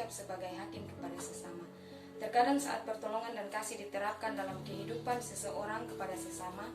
bersikap sebagai hakim kepada sesama. Terkadang saat pertolongan dan kasih diterapkan dalam kehidupan seseorang kepada sesama,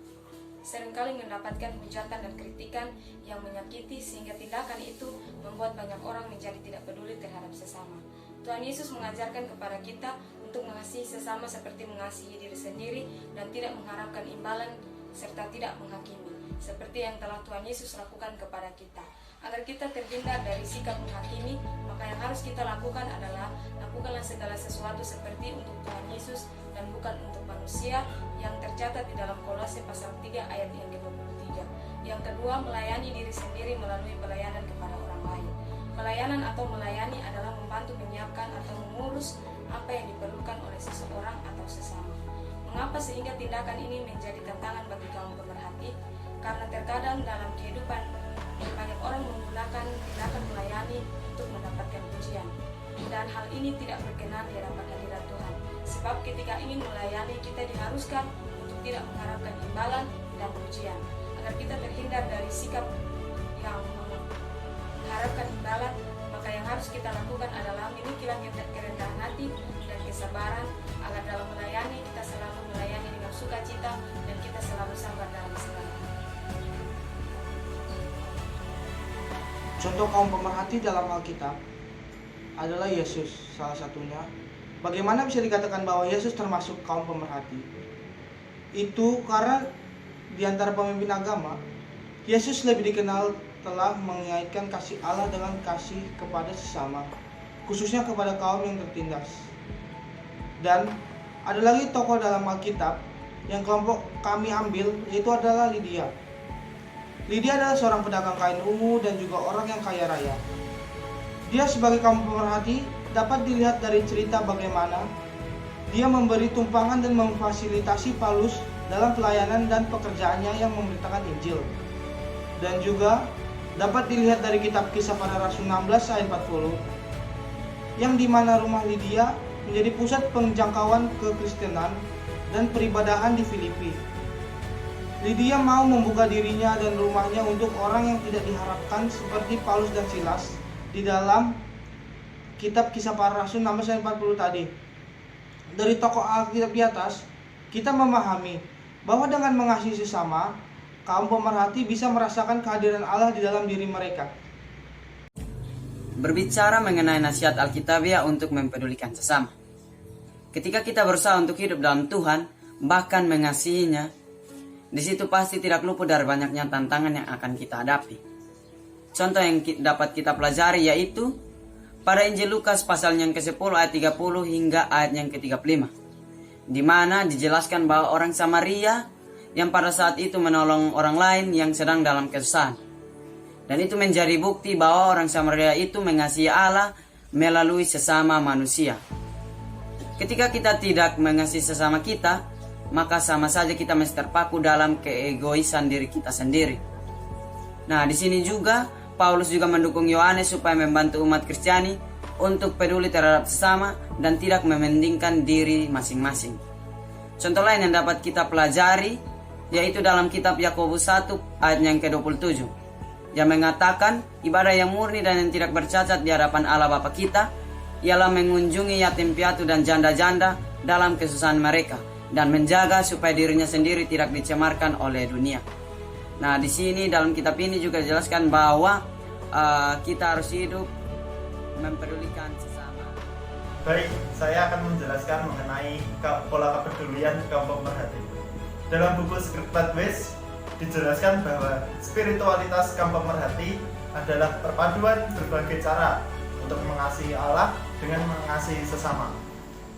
seringkali mendapatkan hujatan dan kritikan yang menyakiti sehingga tindakan itu membuat banyak orang menjadi tidak peduli terhadap sesama. Tuhan Yesus mengajarkan kepada kita untuk mengasihi sesama seperti mengasihi diri sendiri dan tidak mengharapkan imbalan serta tidak menghakimi, seperti yang telah Tuhan Yesus lakukan kepada kita. Agar kita terhindar dari sikap menghakimi, maka yang harus kita lakukan adalah lakukanlah segala sesuatu seperti untuk Tuhan Yesus dan bukan untuk manusia, yang tercatat di dalam Kolose pasal 3 ayat yang ke-23. Yang kedua, melayani diri sendiri melalui pelayanan kepada orang lain. Pelayanan atau melayani adalah membantu menyiapkan atau mengurus apa yang diperlukan oleh seseorang atau sesama. Mengapa sehingga tindakan ini menjadi tantangan bagi kaum pemerhati? Karena terkadang dalam kehidupan banyak orang menggunakan tindakan melayani untuk mendapatkan pujian, dan hal ini tidak berkenan di hadapan hadirat Tuhan. Sebab ketika ingin melayani, kita diharuskan untuk tidak mengharapkan imbalan dan pujian. Agar kita terhindar dari sikap yang mengharapkan imbalan, maka yang harus kita lakukan adalah milikilah kerendahan hati dan kesabaran, agar dalam melayani kita selalu melayani dengan sukacita dan kita selalu sabar dalam segala. Contoh kaum pemerhati dalam Alkitab adalah Yesus salah satunya. Bagaimana bisa dikatakan bahwa Yesus termasuk kaum pemerhati? Itu karena di antara pemimpin agama, Yesus lebih dikenal telah mengaitkan kasih Allah dengan kasih kepada sesama, khususnya kepada kaum yang tertindas. Dan ada lagi tokoh dalam Alkitab yang kelompok kami ambil, yaitu adalah Lydia. Lydia adalah seorang pedagang kain ungu dan juga orang yang kaya raya. Dia sebagai kaum pemerhati dapat dilihat dari cerita bagaimana dia memberi tumpangan dan memfasilitasi Paulus dalam pelayanan dan pekerjaannya yang memberitakan Injil. Dan juga dapat dilihat dari kitab Kisah Para Rasul 16 ayat 40, yang dimana rumah Lydia menjadi pusat penjangkauan kekristenan dan peribadahan di Filipi. Lydia mau membuka dirinya dan rumahnya untuk orang yang tidak diharapkan seperti Paulus dan Silas di dalam kitab Kisah Para Rasul 16 ayat 40 tadi. Dari tokoh Alkitab di atas, kita memahami bahwa dengan mengasihi sesama, kaum pemerhati bisa merasakan kehadiran Allah di dalam diri mereka. Berbicara mengenai nasihat Alkitabiah untuk mempedulikan sesama. Ketika kita berusaha untuk hidup dalam Tuhan, bahkan mengasihinya, di situ pasti tidak luput dari banyaknya tantangan yang akan kita hadapi. Contoh yang dapat kita pelajari yaitu pada Injil Lukas pasal yang ke-10 ayat 30 hingga ayat yang ke-35, di mana dijelaskan bahwa orang Samaria yang pada saat itu menolong orang lain yang sedang dalam kesusahan. Dan itu menjadi bukti bahwa orang Samaria itu mengasihi Allah melalui sesama manusia. Ketika kita tidak mengasihi sesama kita, maka sama saja kita masih terpaku dalam keegoisan diri kita sendiri. Nah, di sini juga Paulus juga mendukung Yohanes supaya membantu umat Kristiani untuk peduli terhadap sesama dan tidak mementingkan diri masing-masing. Contoh lain yang dapat kita pelajari yaitu dalam kitab Yakobus 1 ayat yang ke-27, yang mengatakan ibadah yang murni dan yang tidak bercacat di hadapan Allah Bapa kita ialah mengunjungi yatim piatu dan janda-janda dalam kesusahan mereka dan menjaga supaya dirinya sendiri tidak dicemarkan oleh dunia. Nah, di sini dalam kitab ini juga dijelaskan bahwa kita harus hidup mempedulikan sesama. Baik, saya akan menjelaskan mengenai pola kepedulian kaum pemerhati. Dalam buku Script Pathways dijelaskan bahwa spiritualitas kaum pemerhati adalah perpaduan berbagai cara untuk mengasihi Allah dengan mengasihi sesama.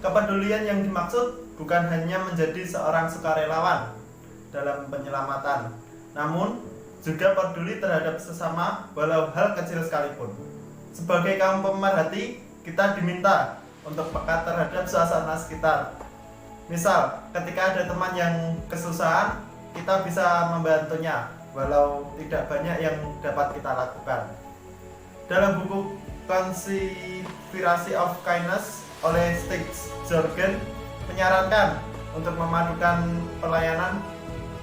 Kepedulian yang dimaksud bukan hanya menjadi seorang sukarelawan dalam penyelamatan, namun juga peduli terhadap sesama walau hal kecil sekalipun. Sebagai kaum pemerhati, kita diminta untuk peka terhadap suasana sekitar. Misal, ketika ada teman yang kesusahan, kita bisa membantunya walau tidak banyak yang dapat kita lakukan. Dalam buku Conspiracy of Kindness oleh Stig Jorgen menyarankan untuk memadukan pelayanan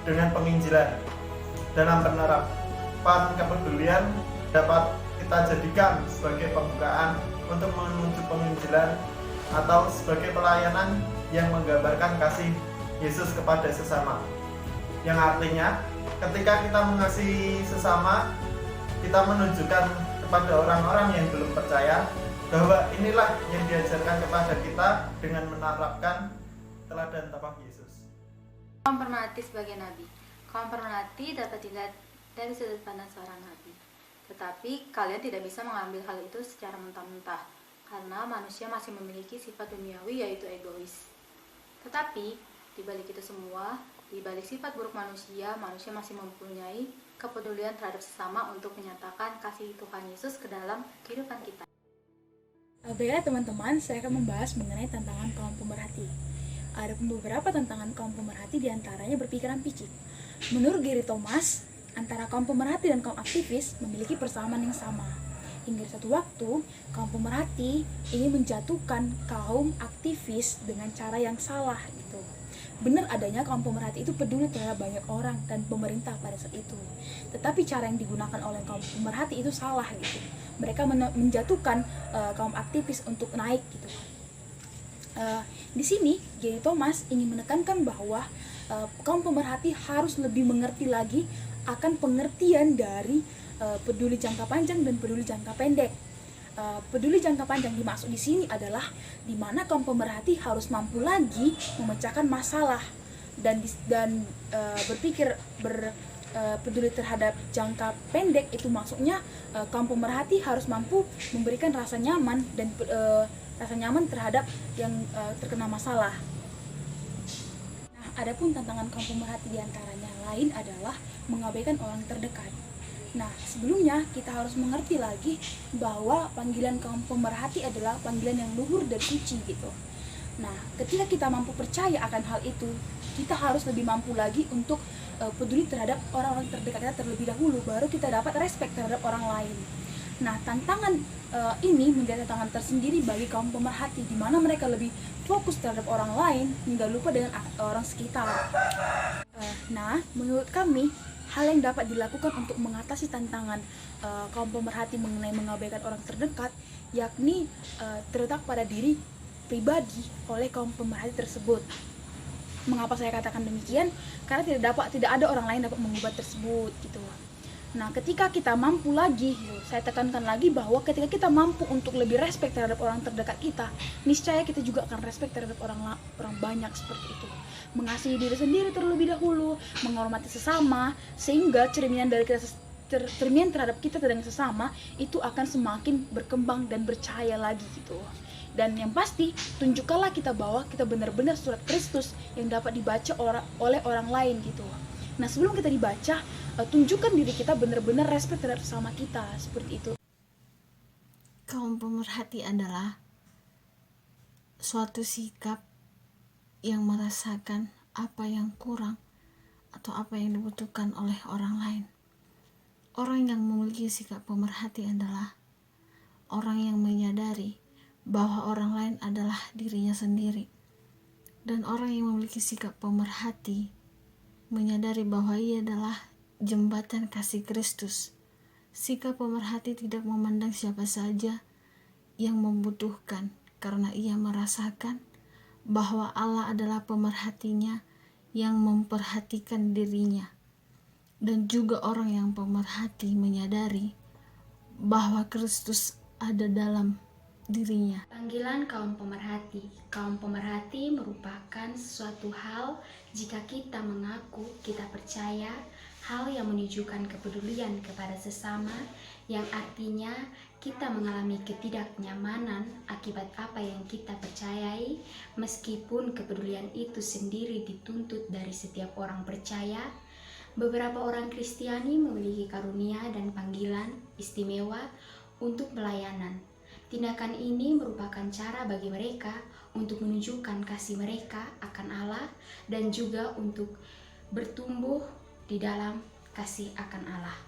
dengan penginjilan. Dalam penerapan kepedulian dapat kita jadikan sebagai pembukaan untuk menuju penginjilan atau sebagai pelayanan yang menggambarkan kasih Yesus kepada sesama. Yang artinya, ketika kita mengasihi sesama, kita menunjukkan kepada orang-orang yang belum percaya bahwa inilah yang diajarkan kepada kita dengan menerapkan teladan tapak Yesus. Kaum pemerhati sebagai nabi. Kaum pemerhati dapat dilihat dari sudut pandang seorang nabi. Tetapi kalian tidak bisa mengambil hal itu secara mentah-mentah, karena manusia masih memiliki sifat duniawi, yaitu egois. Tetapi di balik itu semua, di balik sifat buruk manusia, manusia masih mempunyai kepedulian terhadap sesama untuk menyatakan kasih Tuhan Yesus ke dalam kehidupan kita. Baiklah teman-teman, saya akan membahas mengenai tantangan kaum pemerhati. Ada beberapa tantangan kaum pemerhati, diantaranya berpikiran picik. Menurut Gary Thomas, antara kaum pemerhati dan kaum aktivis memiliki persamaan yang sama. Hingga satu waktu, kaum pemerhati ingin menjatuhkan kaum aktivis dengan cara yang salah gitu. Benar adanya kaum pemerhati itu peduli terhadap banyak orang dan pemerintah pada saat itu. Tetapi cara yang digunakan oleh kaum pemerhati itu salah gitu. Mereka menjatuhkan kaum aktivis untuk naik gitu. Di sini Gary Thomas ingin menekankan bahwa kaum pemerhati harus lebih mengerti lagi akan pengertian dari peduli jangka panjang dan peduli jangka pendek. Peduli jangka panjang dimaksud di sini adalah di mana kaum pemerhati harus mampu lagi memecahkan masalah dan berpikir peduli terhadap jangka pendek. Itu maksudnya kaum pemerhati harus mampu memberikan rasa nyaman dan rasa nyaman terhadap yang terkena masalah. Nah, adapun tantangan kaum pemerhati diantaranya lain adalah mengabaikan orang terdekat. Nah, sebelumnya kita harus mengerti lagi bahwa panggilan kaum pemerhati adalah panggilan yang luhur dan suci gitu. Nah, ketika kita mampu percaya akan hal itu, kita harus lebih mampu lagi untuk peduli terhadap orang-orang terdekat kita terlebih dahulu, baru kita dapat respect terhadap orang lain. Nah, tantangan ini menjadi tantangan tersendiri bagi kaum pemerhati, di mana mereka lebih fokus terhadap orang lain hingga lupa dengan orang sekitar. Nah, menurut kami, hal yang dapat dilakukan untuk mengatasi tantangan kaum pemerhati mengenai mengabaikan orang terdekat, yakni terletak pada diri pribadi oleh kaum pemerhati tersebut. Mengapa saya katakan demikian? Karena tidak ada orang lain dapat mengubah tersebut gitu. Nah, ketika kita mampu lagi, saya tekankan lagi bahwa ketika kita mampu untuk lebih respect terhadap orang terdekat kita, niscaya kita juga akan respect terhadap orang banyak seperti itu. Mengasihi diri sendiri terlebih dahulu, menghormati sesama, sehingga cerminan terhadap kita dengan sesama itu akan semakin berkembang dan bercahaya lagi gitu. Dan yang pasti, tunjukkanlah kita bahwa kita benar-benar surat Kristus yang dapat dibaca oleh orang lain gitu. Nah, sebelum kita dibaca, tunjukkan diri kita benar-benar respect terhadap sesama kita, seperti itu. Kaum pemerhati adalah suatu sikap yang merasakan apa yang kurang atau apa yang dibutuhkan oleh orang lain. Orang yang memiliki sikap pemerhati adalah orang yang menyadari bahwa orang lain adalah dirinya sendiri. Dan orang yang memiliki sikap pemerhati menyadari bahwa ia adalah jembatan kasih Kristus. Sikap pemerhati tidak memandang siapa saja yang membutuhkan, karena ia merasakan bahwa Allah adalah pemerhatinya yang memperhatikan dirinya. Dan juga orang yang pemerhati menyadari bahwa Kristus ada dalam dirinya. Panggilan kaum pemerhati. Kaum pemerhati merupakan suatu hal jika kita mengaku kita percaya, hal yang menunjukkan kepedulian kepada sesama, yang artinya kita mengalami ketidaknyamanan akibat apa yang kita percayai, meskipun kepedulian itu sendiri dituntut dari setiap orang percaya. Beberapa orang Kristiani memiliki karunia dan panggilan istimewa untuk pelayanan. Tindakan ini merupakan cara bagi mereka untuk menunjukkan kasih mereka akan Allah dan juga untuk bertumbuh di dalam kasih akan Allah.